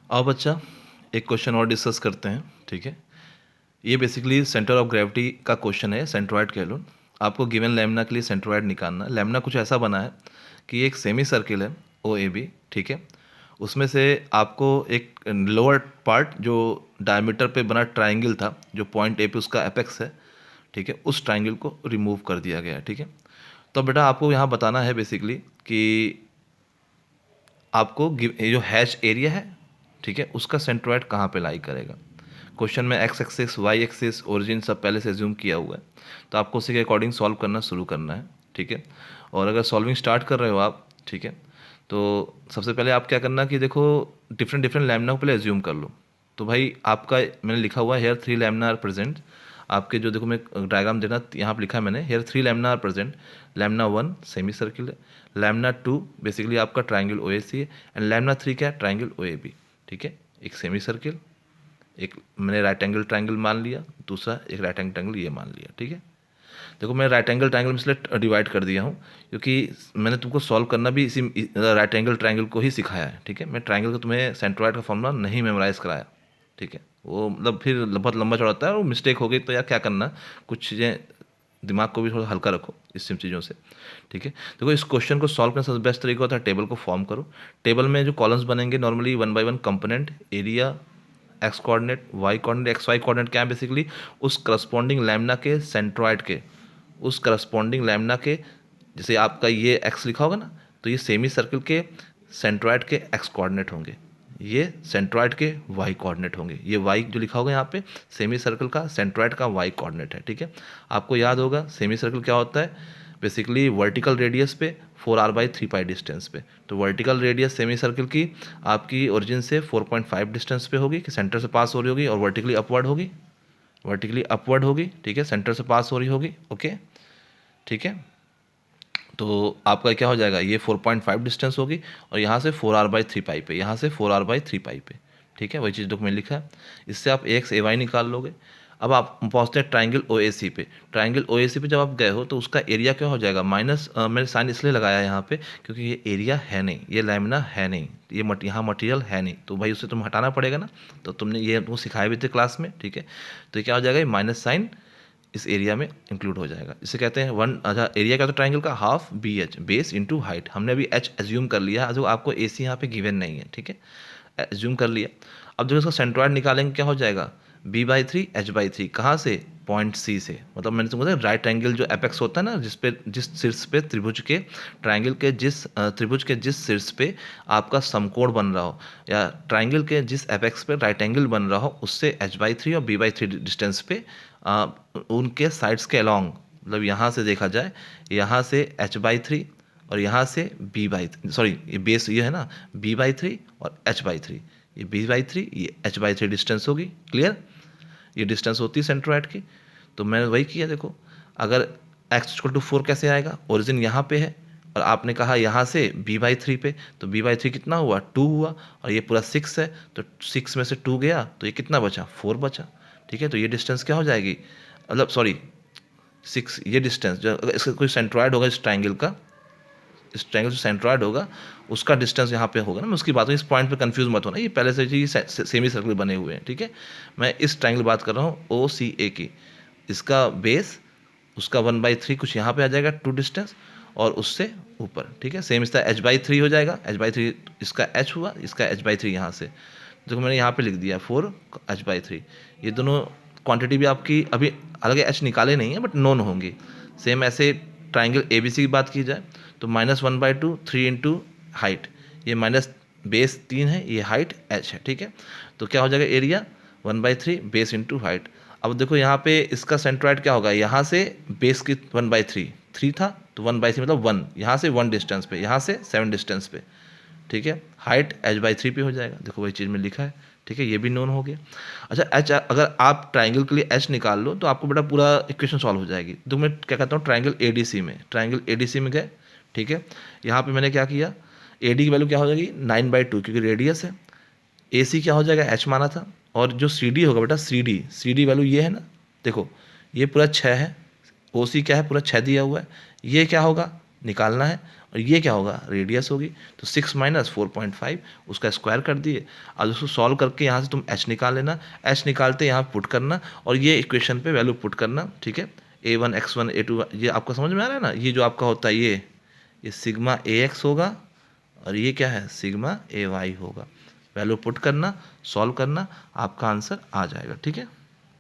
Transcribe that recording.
आओ बच्चा, एक क्वेश्चन और डिस्कस करते हैं। ठीक है, ये बेसिकली सेंटर ऑफ ग्रेविटी का क्वेश्चन है, सेंट्रोइड कह लो। आपको गिवन लैम्ना के लिए सेंट्रोइड निकालना है। लैम्ना कुछ ऐसा बना है कि एक सेमी सर्किल है ओ ए बी। ठीक है, उसमें से आपको एक लोअर पार्ट जो डायमीटर पे बना ट्राइंगल था, जो पॉइंट ए पे उसका एपेक्स है, ठीक है, उस ट्राइंगल को रिमूव कर दिया गया है। ठीक है, तो बेटा आपको यहाँ बताना है बेसिकली कि आपको ये जो हैच एरिया है, ठीक है, उसका सेंट्रोइड कहाँ पे लाई करेगा। क्वेश्चन में X axis Y axis origin सब पहले से एज्यूम किया हुआ है, तो आपको उसी के अकॉर्डिंग सॉल्व करना शुरू करना है। ठीक है, और अगर सॉल्विंग स्टार्ट कर रहे हो आप, ठीक है, तो सबसे पहले आप क्या करना कि देखो डिफरेंट डिफरेंट लैम्ना को पहले एज्यूम कर लो। तो भाई आपका मैंने लिखा हुआ है हेयर 3 लैम्ना आर प्रेजेंट। आपके जो देखो मैं डायग्राम देना, यहाँ पे लिखा है मैंने here 3 lamina are present. Lamina 1 semicircle है, लैम्ना 2 बेसिकली आपका ट्राइंगल ओ ए सी है, एंड लैम्ना 3 क्या है, ट्राइंगल ओ ए बी। ठीक है, एक सेमी सर्किल, एक मैंने राइट एंगल ट्राइंगल मान लिया, दूसरा एक राइट एंगल ट्राइंगल ये मान लिया। ठीक है, देखो मैं राइट एंगल ट्राइंगल में इसलिए डिवाइड कर दिया हूँ क्योंकि मैंने तुमको सॉल्व करना भी इसी राइट एंगल ट्राइंगल को ही सिखाया है। ठीक है, मैं ट्राइंगल को तुम्हें सेंट्रोइड का फॉर्मूला नहीं मेमोराइज कराया। ठीक है, वो मतलब फिर बहुत लंबा चौड़ा होता है, और मिस्टेक हो गई तो यार क्या करना, कुछ चीज़ें दिमाग को भी थोड़ा हल्का रखो इस सब चीज़ों से। ठीक है, देखो इस क्वेश्चन को सॉल्व करने का सबसे बेस्ट तरीका होता है टेबल को फॉर्म करो। टेबल में जो कॉलम्स बनेंगे normally 1 by 1 component, area, X coordinate, Y coordinate. X Y coordinate क्या है, बेसिकली उस करस्पॉन्डिंग लैम्ना के सेंट्रोइड के, उस करस्पॉन्डिंग लैम्ना के, जैसे आपका ये एक्स लिखा होगा ना, तो ये सेमी सर्किल के सेंट्रोइड के एक्स कोऑर्डिनेट होंगे, ये सेंट्रोइड के वाई कोऑर्डिनेट होंगे। ये वाई जो लिखा होगा यहाँ पे सेमी सर्कल का सेंट्रोइड का वाई कोऑर्डिनेट है। ठीक है, आपको याद होगा सेमी सर्कल क्या होता है, बेसिकली वर्टिकल रेडियस पे 4r/3π डिस्टेंस पे। तो वर्टिकल रेडियस सेमी सर्कल की आपकी ओरिजिन से 4.5 डिस्टेंस पे होगी, कि सेंटर से पास हो रही होगी, और वर्टिकली अपवर्ड होगी, वर्टिकली अपवर्ड होगी। ठीक है, सेंटर से पास हो रही होगी। ओके, ठीक है, तो आपका क्या हो जाएगा, ये 4.5 डिस्टेंस होगी, और यहाँ से 4r/3π पे, यहाँ से 4r/3π पे। ठीक है, वही चीज़ डॉक्यूमेंट लिखा है। इससे आप ए एक्स ए वाई निकाल लोगे। अब आप पहुँचते हैं ट्राइंगल ओ ए सी पे। ट्राइंगल ओ ए सी पे जब आप गए हो तो उसका एरिया क्या हो जाएगा, माइनस, मैंने साइन इसलिए लगाया यहाँ पे क्योंकि ये एरिया है नहीं, ये लैमिना है नहीं, ये यहाँ मटेरियल है नहीं, तो भाई उसे तुम हटाना पड़ेगा ना। तो तुमने ये तुमको सिखाए भी थे क्लास में। ठीक है, तो क्या हो जाएगा, ये माइनस साइन इस एरिया में इंक्लूड हो जाएगा। इसे कहते हैं वन, अच्छा एरिया क्या, तो ट्राइंगल का half B H, base into height. हमने अभी एच एज्यूम कर लिया है, जो आपको ए सी यहाँ पे गिवन नहीं है। ठीक है, एज्यूम कर लिया। अब जब इसका सेंट्रोइड निकालेंगे क्या हो जाएगा, b/3 h/3। कहाँ से, पॉइंट सी से। मतलब मैंने तुमको बताया राइट एंगल जो एपेक्स होता है ना, जिस शीर्ष पे त्रिभुज के, ट्राइंगल के जिस त्रिभुज के जिस शीर्ष पे आपका समकोण बन रहा हो, या ट्राइंगल के जिस एपेक्स पे राइट एंगल बन रहा हो, उससे h/3 और b/3 डिस्टेंस पे उनके साइड्स के अलॉन्ग, मतलब यहाँ से देखा जाए, यहाँ से h/3 और यहाँ से सॉरी ये बेस ये है ना, b/3 और h/3, ये b/3 ये h/3 डिस्टेंस होगी। क्लियर, ये डिस्टेंस होती है सेंट्रोइड की। तो मैंने वही किया, देखो अगर x=4 कैसे आएगा, ओरिजिन यहाँ पे है, और आपने कहा यहाँ से b/3 पे, तो b/3 कितना हुआ, 2 हुआ, और ये पूरा 6 है, तो 6 में से 2 गया तो ये कितना बचा, 4 बचा। ठीक है, तो ये डिस्टेंस क्या हो जाएगी, मतलब सॉरी 6, ये डिस्टेंस जो अगर इसका कोई सेंट्रोइड होगा इस ट्राइंगल का, इस ट्राइंगल जो सेंट्रोइड होगा उसका डिस्टेंस यहाँ पे होगा ना। मैं उसकी बात हूँ, इस पॉइंट पे कंफ्यूज मत होना, ये पहले से ही सेमी सर्कल बने हुए हैं। ठीक है, मैं इस ट्राइंगल बात कर रहा हूँ ओ सी ए की। इसका बेस उसका 1/3 कुछ यहाँ पे आ जाएगा 2 डिस्टेंस, और उससे ऊपर। ठीक है, सेम इसका h/3 हो जाएगा, h/3 इसका h हुआ, इसका h/3 यहाँ से, देखो मैंने यहाँ पे लिख दिया 4 h/3। ये दोनों क्वांटिटी भी आपकी अभी अलग h निकाले नहीं है, बट नोन होंगी। सेम ऐसे ट्राइंगल ए बी सी की बात की जाए तो -1/2 3 इंटू हाइट, ये माइनस बेस 3 है, ये हाइट h है। ठीक है, तो क्या हो जाएगा एरिया 1/3 बेस इंटू हाइट। अब देखो यहाँ पे इसका सेंट्रोइड क्या होगा, यहाँ से बेस की 1/3 3 था, तो 1/3 मतलब 1, यहाँ से 1 डिस्टेंस पे, यहाँ से 7 डिस्टेंस पे। ठीक है, हाइट h/3 पे हो जाएगा, देखो वही चीज़ में लिखा है। ठीक है, ये भी नोन हो गया। अच्छा h, अगर आप ट्राइंगल के लिए h निकाल लो तो आपको बेटा पूरा इक्वेशन सॉल्व हो जाएगी। तो मैं क्या कहता हूँ, ट्राइंगल ADC में, ट्राइंगल ADC में गए। ठीक है, यहाँ पे मैंने क्या किया, AD की वैल्यू क्या हो जाएगी 9/2, क्योंकि रेडियस है। AC क्या हो जाएगा, h माना था, और जो CD होगा बेटा, CD वैल्यू ये है ना, देखो ये पूरा 6 है, OC क्या है, पूरा 6 दिया हुआ है, ये क्या होगा निकालना है, और ये क्या होगा, रेडियस होगी। तो 6 माइनस 4.5 उसका स्क्वायर कर दिए। अब उसको सॉल्व करके यहाँ से तुम एच निकाल लेना, एच निकालते यहाँ पुट करना और ये इक्वेशन पे वैल्यू पुट करना, ठीक है। A1 X1 A2 ये आपको समझ में आ रहा है ना, ये जो आपका होता है ये सिग्मा AX होगा और ये क्या है, सिग्मा AY होगा। वैल्यू पुट करना, सॉल्व करना, आपका आंसर आ जाएगा, ठीक है।